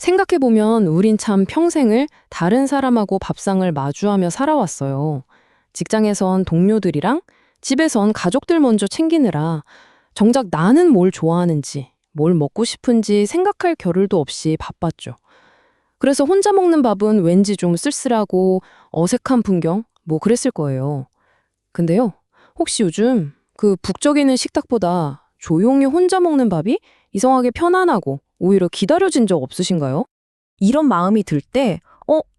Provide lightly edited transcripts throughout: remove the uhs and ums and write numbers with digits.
생각해보면 우린 참 평생을 다른 사람하고 밥상을 마주하며 살아왔어요. 직장에선 동료들이랑, 집에선 가족들 먼저 챙기느라 정작 나는 뭘 좋아하는지, 뭘 먹고 싶은지 생각할 겨를도 없이 바빴죠. 그래서 혼자 먹는 밥은 왠지 좀 쓸쓸하고 어색한 풍경? 뭐 그랬을 거예요. 근데요, 혹시 요즘 그 북적이는 식탁보다 조용히 혼자 먹는 밥이 이상하게 편안하고 오히려 기다려진 적 없으신가요? 이런 마음이 들 때,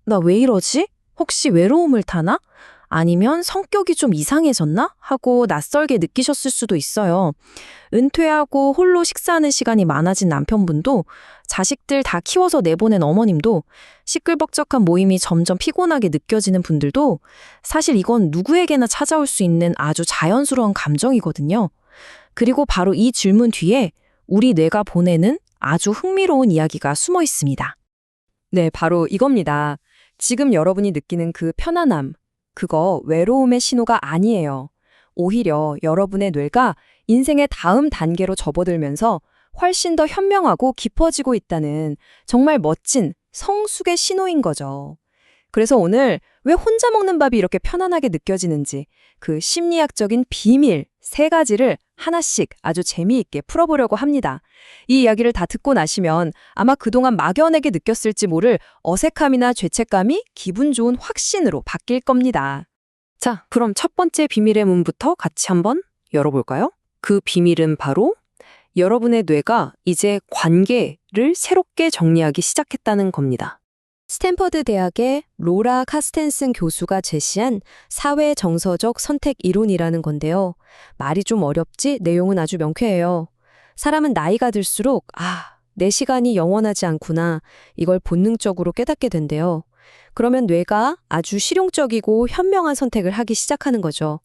나 왜 이러지? 혹시 외로움을 타나? 아니면 성격이 좀 이상해졌나? 하고 낯설게 느끼셨을 수도 있어요. 은퇴하고 홀로 식사하는 시간이 많아진 남편분도 자식들 다 키워서 내보낸 어머님도 시끌벅적한 모임이 점점 피곤하게 느껴지는 분들도 사실 이건 누구에게나 찾아올 수 있는 아주 자연스러운 감정이거든요. 그리고 바로 이 질문 뒤에 우리 뇌가 보내는 아주 흥미로운 이야기가 숨어 있습니다. 네, 바로 이겁니다. 지금 여러분이 느끼는 그 편안함, 그거 외로움의 신호가 아니에요. 오히려 여러분의 뇌가 인생의 다음 단계로 접어들면서 훨씬 더 현명하고 깊어지고 있다는 정말 멋진 성숙의 신호인 거죠. 그래서 오늘 왜 혼자 먹는 밥이 이렇게 편안하게 느껴지는지 그 심리학적인 비밀 3가지를 하나씩 아주 재미있게 풀어보려고 합니다. 이 이야기를 다 듣고 나시면 아마 그동안 막연하게 느꼈을지 모를 어색함이나 죄책감이 기분 좋은 확신으로 바뀔 겁니다. 자, 그럼 첫 번째 비밀의 문부터 같이 한번 열어볼까요? 그 비밀은 바로 여러분의 뇌가 이제 관계를 새롭게 정리하기 시작했다는 겁니다. 스탠퍼드 대학의 로라 카스텐슨 교수가 제시한 사회 정서적 선택 이론이라는 건데요. 말이 좀 어렵지 내용은 아주 명쾌해요. 사람은 나이가 들수록 내 시간이 영원하지 않구나 이걸 본능적으로 깨닫게 된대요. 그러면 뇌가 아주 실용적이고 현명한 선택을 하기 시작하는 거죠.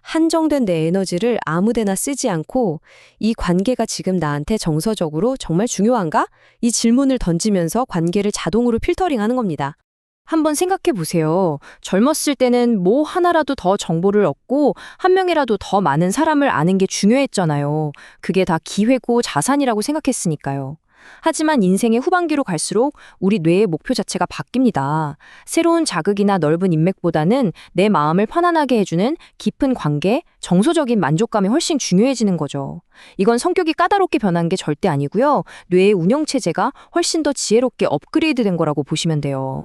한정된 내 에너지를 아무데나 쓰지 않고 이 관계가 지금 나한테 정서적으로 정말 중요한가? 이 질문을 던지면서 관계를 자동으로 필터링하는 겁니다. 한번 생각해 보세요. 젊었을 때는 뭐 하나라도 더 정보를 얻고 한 명이라도 더 많은 사람을 아는 게 중요했잖아요. 그게 다 기회고 자산이라고 생각했으니까요. 하지만 인생의 후반기로 갈수록 우리 뇌의 목표 자체가 바뀝니다. 새로운 자극이나 넓은 인맥보다는 내 마음을 편안하게 해주는 깊은 관계, 정서적인 만족감이 훨씬 중요해지는 거죠. 이건 성격이 까다롭게 변한 게 절대 아니고요. 뇌의 운영체제가 훨씬 더 지혜롭게 업그레이드된 거라고 보시면 돼요.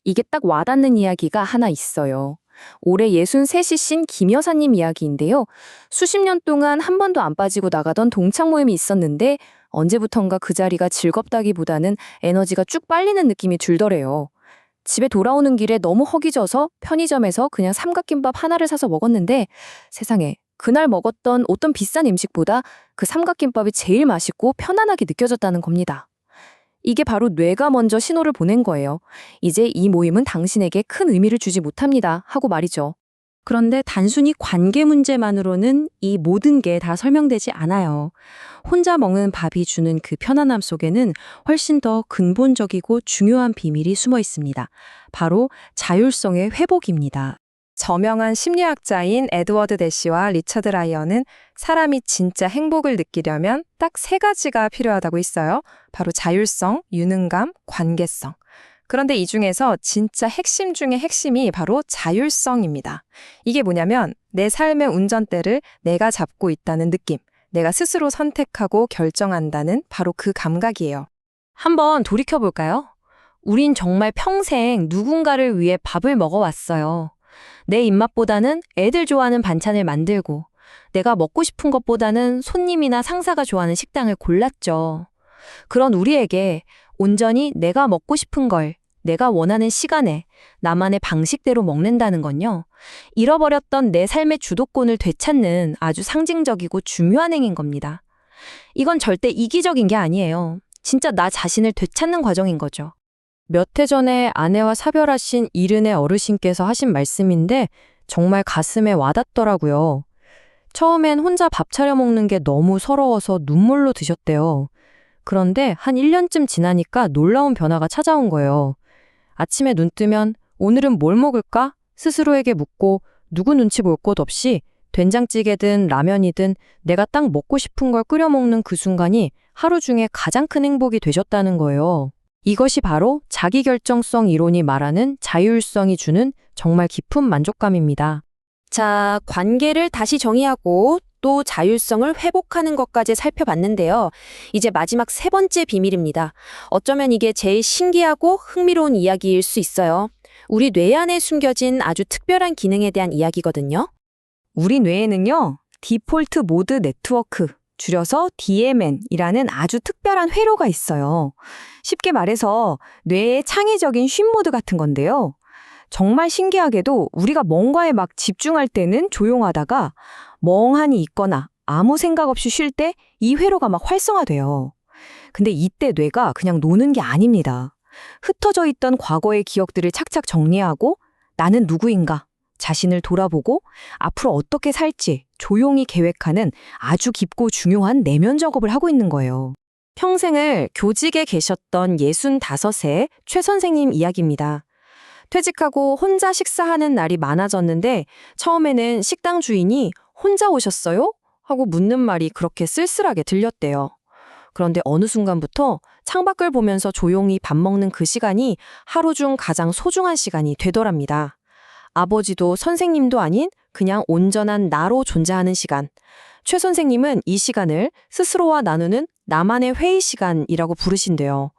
이게 딱 와닿는 이야기가 하나 있어요. 올해 63이신 김 여사님 이야기인데요. 수십 년 동안 한 번도 안 빠지고 나가던 동창 모임이 있었는데 언제부턴가 그 자리가 즐겁다기보다는 에너지가 쭉 빨리는 느낌이 들더래요. 집에 돌아오는 길에 너무 허기져서 편의점에서 그냥 삼각김밥 하나를 사서 먹었는데 세상에 그날 먹었던 어떤 비싼 음식보다 그 삼각김밥이 제일 맛있고 편안하게 느껴졌다는 겁니다. 이게 바로 뇌가 먼저 신호를 보낸 거예요. 이제 이 모임은 당신에게 큰 의미를 주지 못합니다. 하고 말이죠. 그런데 단순히 관계 문제만으로는 이 모든 게 다 설명되지 않아요. 혼자 먹는 밥이 주는 그 편안함 속에는 훨씬 더 근본적이고 중요한 비밀이 숨어 있습니다. 바로 자율성의 회복입니다. 저명한 심리학자인 에드워드 대시와 리처드 라이언은 사람이 진짜 행복을 느끼려면 딱 3가지가 필요하다고 있어요. 바로 자율성, 유능감, 관계성. 그런데 이 중에서 진짜 핵심 중의 핵심이 바로 자율성입니다. 이게 뭐냐면 내 삶의 운전대를 내가 잡고 있다는 느낌, 내가 스스로 선택하고 결정한다는 바로 그 감각이에요. 한번 돌이켜볼까요? 우린 정말 평생 누군가를 위해 밥을 먹어왔어요. 내 입맛보다는 애들 좋아하는 반찬을 만들고 내가 먹고 싶은 것보다는 손님이나 상사가 좋아하는 식당을 골랐죠. 그런 우리에게 온전히 내가 먹고 싶은 걸 내가 원하는 시간에 나만의 방식대로 먹는다는 건요. 잃어버렸던 내 삶의 주도권을 되찾는 아주 상징적이고 중요한 행위인 겁니다. 이건 절대 이기적인 게 아니에요. 진짜 나 자신을 되찾는 과정인 거죠. 몇 해 전에 아내와 사별하신 이른의 어르신께서 하신 말씀인데 정말 가슴에 와닿더라고요. 처음엔 혼자 밥 차려 먹는 게 너무 서러워서 눈물로 드셨대요. 그런데 한 1년쯤 지나니까 놀라운 변화가 찾아온 거예요. 아침에 눈 뜨면 오늘은 뭘 먹을까? 스스로에게 묻고 누구 눈치 볼 것 없이 된장찌개든 라면이든 내가 딱 먹고 싶은 걸 끓여 먹는 그 순간이 하루 중에 가장 큰 행복이 되셨다는 거예요. 이것이 바로 자기결정성 이론이 말하는 자율성이 주는 정말 깊은 만족감입니다. 자, 관계를 다시 정의하고 또 자율성을 회복하는 것까지 살펴봤는데요. 이제 마지막 세 번째 비밀입니다. 어쩌면 이게 제일 신기하고 흥미로운 이야기일 수 있어요. 우리 뇌 안에 숨겨진 아주 특별한 기능에 대한 이야기거든요. 우리 뇌에는요, 디폴트 모드 네트워크, 줄여서 DMN이라는 아주 특별한 회로가 있어요. 쉽게 말해서 뇌의 창의적인 쉼 모드 같은 건데요. 정말 신기하게도 우리가 뭔가에 막 집중할 때는 조용하다가 멍하니 있거나 아무 생각 없이 쉴 때 이 회로가 막 활성화돼요. 근데 이때 뇌가 그냥 노는 게 아닙니다. 흩어져 있던 과거의 기억들을 착착 정리하고 나는 누구인가, 자신을 돌아보고 앞으로 어떻게 살지 조용히 계획하는 아주 깊고 중요한 내면 작업을 하고 있는 거예요. 평생을 교직에 계셨던 65세 최 선생님 이야기입니다. 퇴직하고 혼자 식사하는 날이 많아졌는데 처음에는 식당 주인이 혼자 오셨어요? 하고 묻는 말이 그렇게 쓸쓸하게 들렸대요. 그런데 어느 순간부터 창밖을 보면서 조용히 밥 먹는 그 시간이 하루 중 가장 소중한 시간이 되더랍니다. 아버지도 선생님도 아닌 그냥 온전한 나로 존재하는 시간. 최 선생님은 이 시간을 스스로와 나누는 나만의 회의 시간이라고 부르신대요.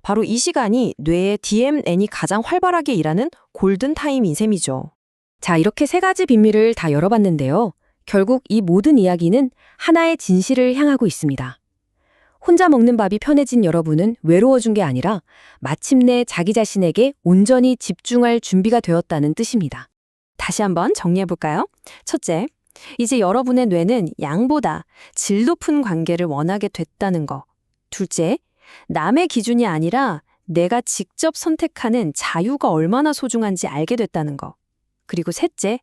바로 이 시간이 뇌의 DMN이 가장 활발하게 일하는 골든타임인 셈이죠. 자, 이렇게 세 가지 비밀을 다 열어봤는데요. 결국 이 모든 이야기는 하나의 진실을 향하고 있습니다. 혼자 먹는 밥이 편해진 여러분은 외로워진 게 아니라 마침내 자기 자신에게 온전히 집중할 준비가 되었다는 뜻입니다. 다시 한번 정리해볼까요? 첫째, 이제 여러분의 뇌는 양보다 질 높은 관계를 원하게 됐다는 거. 둘째, 남의 기준이 아니라 내가 직접 선택하는 자유가 얼마나 소중한지 알게 됐다는 거. 그리고 셋째,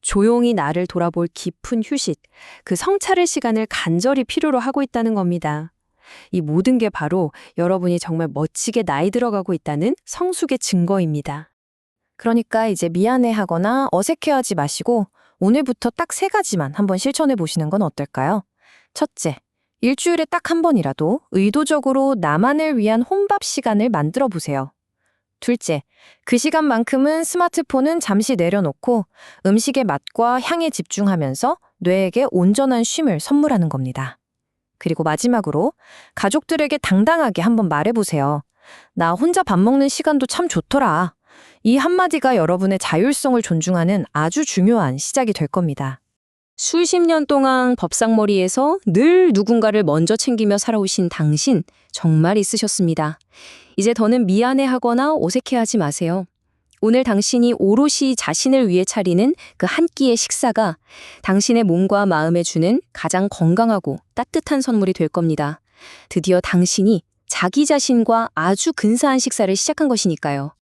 조용히 나를 돌아볼 깊은 휴식, 그 성찰의 시간을 간절히 필요로 하고 있다는 겁니다. 이 모든 게 바로 여러분이 정말 멋지게 나이 들어가고 있다는 성숙의 증거입니다. 그러니까 이제 미안해하거나 어색해하지 마시고 오늘부터 딱 세 가지만 한번 실천해 보시는 건 어떨까요? 첫째, 일주일에 딱 한 번이라도 의도적으로 나만을 위한 혼밥 시간을 만들어 보세요. 둘째, 그 시간만큼은 스마트폰은 잠시 내려놓고 음식의 맛과 향에 집중하면서 뇌에게 온전한 쉼을 선물하는 겁니다. 그리고 마지막으로 가족들에게 당당하게 한번 말해보세요. 나 혼자 밥 먹는 시간도 참 좋더라. 이 한마디가 여러분의 자율성을 존중하는 아주 중요한 시작이 될 겁니다. 수십 년 동안 법상머리에서 늘 누군가를 먼저 챙기며 살아오신 당신 정말 있으셨습니다. 이제 더는 미안해하거나 어색해하지 마세요. 오늘 당신이 오롯이 자신을 위해 차리는 그 한 끼의 식사가 당신의 몸과 마음에 주는 가장 건강하고 따뜻한 선물이 될 겁니다. 드디어 당신이 자기 자신과 아주 근사한 식사를 시작한 것이니까요.